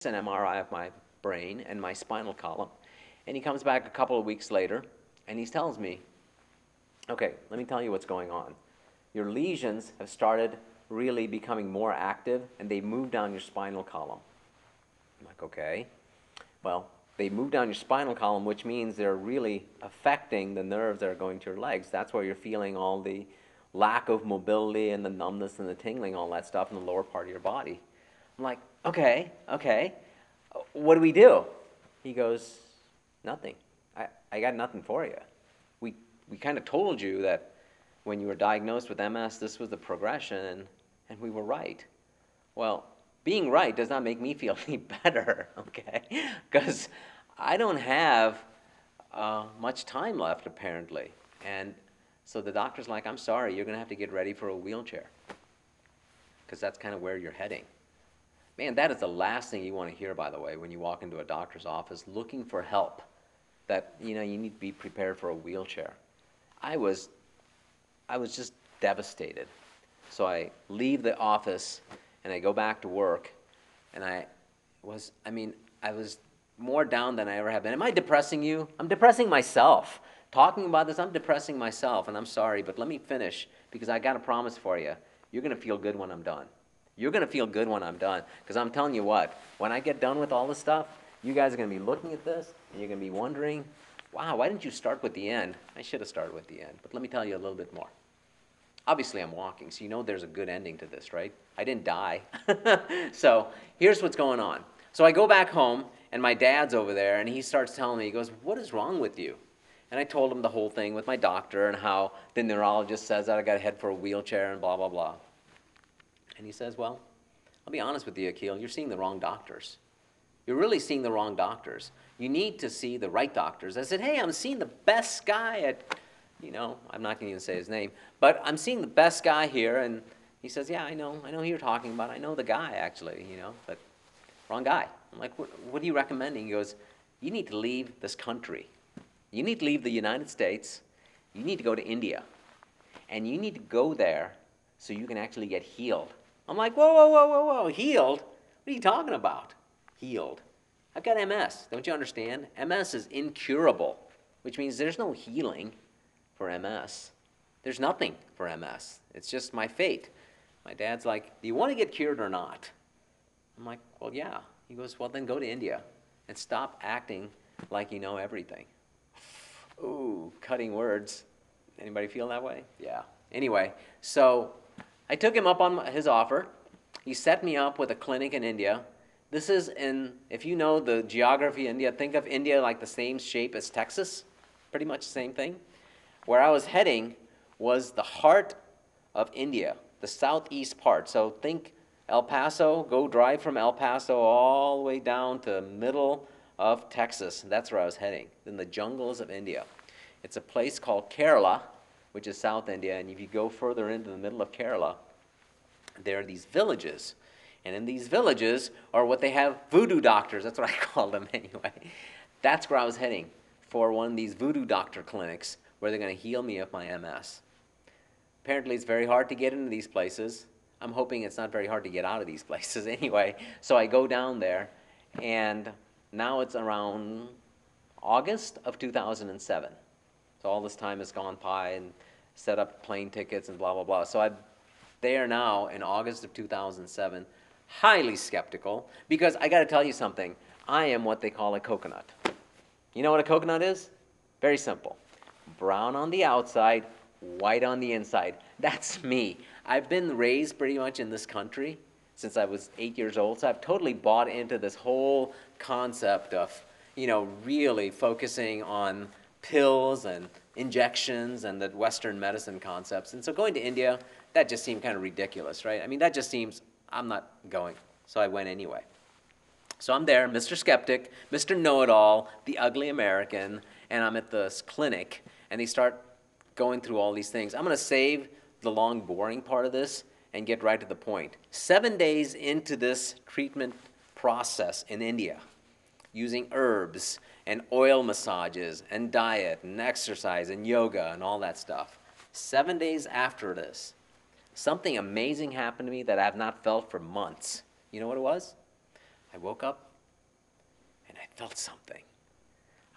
an MRI of my brain and my spinal column. And he comes back a couple of weeks later, and he tells me, okay, let me tell you what's going on. Your lesions have started really becoming more active, and they move down your spinal column. I'm like, okay. Well, they move down your spinal column, which means they're really affecting the nerves that are going to your legs. That's where you're feeling all the lack of mobility and the numbness and the tingling, all that stuff in the lower part of your body. I'm like, okay, okay. What do we do? He goes, nothing. I got nothing for you. We kind of told you that when you were diagnosed with MS, this was the progression, and we were right. Well, being right does not make me feel any better, okay? Because I don't have much time left, apparently. And so the doctor's like, I'm sorry, you're going to have to get ready for a wheelchair, because that's kind of where you're heading. Man, that is the last thing you want to hear, by the way, when you walk into a doctor's office looking for help, that you need to be prepared for a wheelchair. I was just devastated. So I leave the office and I go back to work, and I was more down than I ever have been. Am I depressing you? I'm depressing myself. Talking about this, I'm depressing myself, and I'm sorry, but let me finish, because I got a promise for you. You're going to feel good when I'm done. You're going to feel good when I'm done, because I'm telling you what, when I get done with all this stuff, you guys are going to be looking at this, and you're going to be wondering, wow, why didn't you start with the end? I should have started with the end, but let me tell you a little bit more. Obviously, I'm walking, so you know there's a good ending to this, right? I didn't die. So here's what's going on. So I go back home, and my dad's over there, and he starts telling me, he goes, what is wrong with you? And I told him the whole thing with my doctor and how the neurologist says that I got to head for a wheelchair and blah, blah, blah. And he says, well, I'll be honest with you, Akhil, you're seeing the wrong doctors. You're really seeing the wrong doctors. You need to see the right doctors. I said, hey, I'm seeing the best guy at, I'm not going to even say his name, but I'm seeing the best guy here. And he says, yeah, I know who you're talking about. I know the guy, actually, but wrong guy. I'm like, what are you recommending? He goes, you need to leave this country. You need to leave the United States. You need to go to India. And you need to go there so you can actually get healed. I'm like, whoa, whoa, whoa, whoa, whoa, healed? What are you talking about? Healed. I've got MS. Don't you understand? MS is incurable, which means there's no healing for MS. There's nothing for MS. It's just my fate. My dad's like, do you want to get cured or not? I'm like, well, yeah. He goes, well, then go to India and stop acting like you know everything. Ooh, cutting words. Anybody feel that way? Yeah. Anyway, so I took him up on his offer. He set me up with a clinic in India. This is if you know the geography of India, think of India like the same shape as Texas, pretty much the same thing. Where I was heading was the heart of India, the southeast part. So think El Paso, go drive from El Paso all the way down to the middle of Texas. That's where I was heading, in the jungles of India. It's a place called Kerala, which is South India, and if you go further into the middle of Kerala, there are these villages. And in these villages are what they have voodoo doctors. That's what I call them anyway. That's where I was heading, for one of these voodoo doctor clinics where they're going to heal me of my MS. Apparently, it's very hard to get into these places. I'm hoping it's not very hard to get out of these places anyway. So I go down there, and now it's around August of 2007. So all this time has gone by and set up plane tickets and blah, blah, blah. So I'm there now in August of 2007, highly skeptical, because I got to tell you something. I am what they call a coconut. You know what a coconut is? Very simple. Brown on the outside, white on the inside. That's me. I've been raised pretty much in this country since I was 8 years old, so I've totally bought into this whole concept of, really focusing on pills and injections and the Western medicine concepts. And so going to India, that just seemed kind of ridiculous, right? I mean, that just seems, I'm not going. So I went anyway. So I'm there, Mr. Skeptic, Mr. Know-It-All, the ugly American, and I'm at this clinic, and they start going through all these things. I'm going to save the long, boring part of this and get right to the point. 7 days into this treatment process in India, using herbs and oil massages and diet and exercise and yoga and all that stuff. 7 days after this, something amazing happened to me that I have not felt for months. You know what it was? I woke up felt something.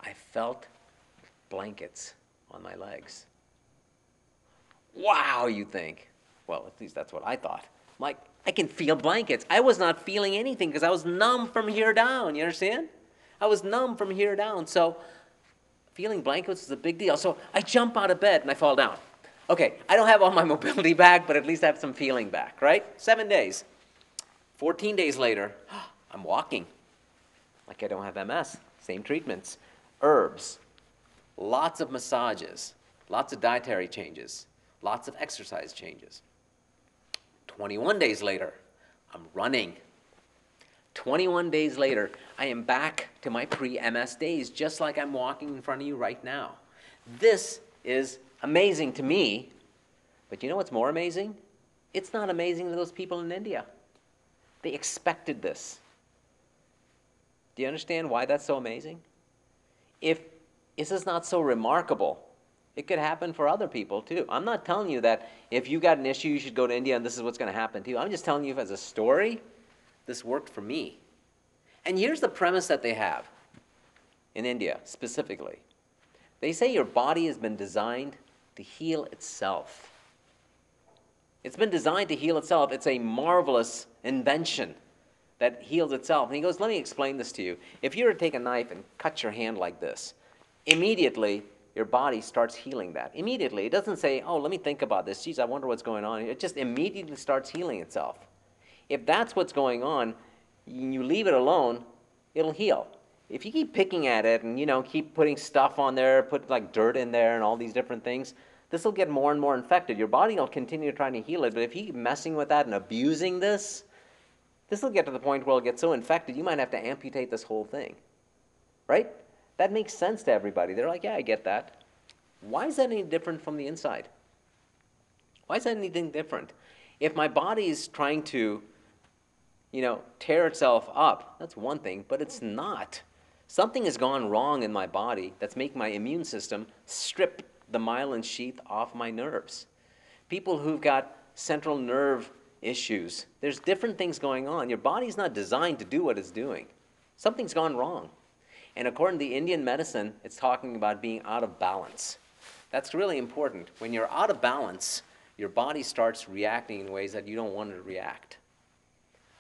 I felt blankets on my legs. Wow, you think. Well, at least that's what I thought. I'm like, I can feel blankets. I was not feeling anything because I was numb from here down. You understand? I was numb from here down. So feeling blankets is a big deal. So I jump out of bed and I fall down. Okay, I don't have all my mobility back, but at least I have some feeling back, right? 7 days. 14 days later, I'm walking like I don't have MS. Same treatments. Herbs, lots of massages, lots of dietary changes, lots of exercise changes. 21 days later, I'm running. 21 days later, I am back to my pre-MS days, just like I'm walking in front of you right now. This is amazing to me, but you know what's more amazing? It's not amazing to those people in India. They expected this. Do you understand why that's so amazing? If this is not so remarkable, it could happen for other people too. I'm not telling you that if you got an issue, you should go to India and this is what's going to happen to you. I'm just telling you as a story, this worked for me. And here's the premise that they have in India specifically. They say your body has been designed to heal itself. It's been designed to heal itself. It's a marvelous invention that heals itself. And he goes, let me explain this to you. If you were to take a knife and cut your hand like this, immediately your body starts healing that. Immediately. It doesn't say, oh, let me think about this. Geez, I wonder what's going on. It just immediately starts healing itself. If that's what's going on, you leave it alone, it'll heal. If you keep picking at it and, keep putting stuff on there, put like dirt in there and all these different things, this will get more and more infected. Your body will continue trying to heal it, but if you keep messing with that and abusing this will get to the point where it'll get so infected, you might have to amputate this whole thing. Right? That makes sense to everybody. They're like, yeah, I get that. Why is that any different from the inside? Why is that anything different? If my body is trying to, tear itself up, that's one thing, but it's not. Something has gone wrong in my body that's making my immune system strip the myelin sheath off my nerves. People who've got central nerve issues, there's different things going on. Your body's not designed to do what it's doing. Something's gone wrong. And according to the Indian medicine, it's talking about being out of balance. That's really important. When you're out of balance, your body starts reacting in ways that you don't want it to react.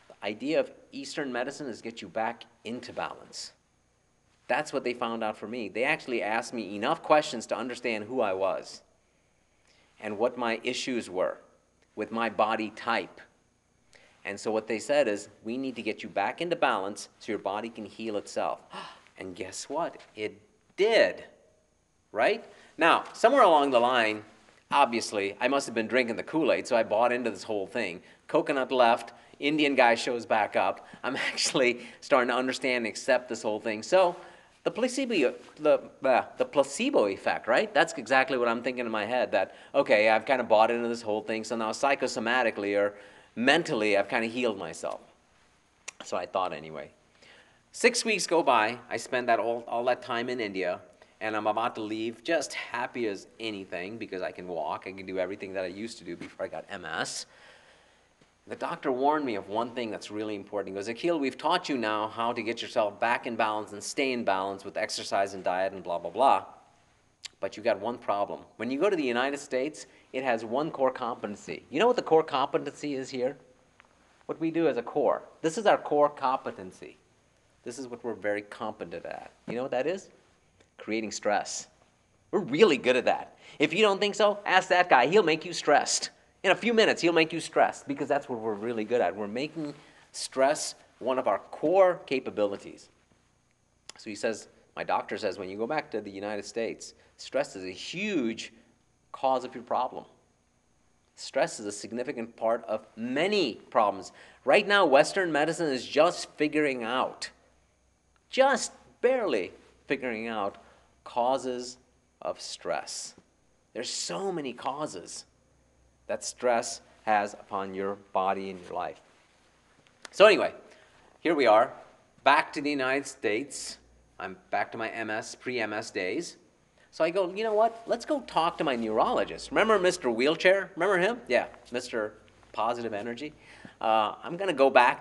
The idea of Eastern medicine is to get you back into balance. That's what they found out for me. They actually asked me enough questions to understand who I was and what my issues were with my body type. And so what they said is, we need to get you back into balance so your body can heal itself. And guess what? It did, right? Now, somewhere along the line, obviously, I must have been drinking the Kool-Aid, so I bought into this whole thing. Coconut left, Indian guy shows back up. I'm actually starting to understand and accept this whole thing. So the placebo effect, right? That's exactly what I'm thinking in my head, that, okay, I've kind of bought into this whole thing, so now psychosomatically or mentally, I've kind of healed myself. So I thought anyway. 6 weeks go by, I spend all that time in India, and I'm about to leave just happy as anything because I can walk, I can do everything that I used to do before I got MS. The doctor warned me of one thing that's really important. He goes, Akhil, we've taught you now how to get yourself back in balance and stay in balance with exercise and diet and blah, blah, blah. But you got one problem. When you go to the United States, it has one core competency. You know what the core competency is here? What we do as a core. This is our core competency. This is what we're very competent at. You know what that is? Creating stress. We're really good at that. If you don't think so, ask that guy. He'll make you stressed. In a few minutes, he'll make you stressed because that's what we're really good at. We're making stress one of our core capabilities. So he says, my doctor says, when you go back to the United States, stress is a huge cause of your problem. Stress is a significant part of many problems. Right now, Western medicine is just figuring out, just barely figuring out causes of stress. There's so many causes that stress has upon your body and your life. So anyway, here we are, back to the United States. I'm back to my pre-MS days. So I go, you know what? Let's go talk to my neurologist. Remember Mr. Wheelchair? Remember him? Yeah, Mr. Positive Energy. I'm going to go back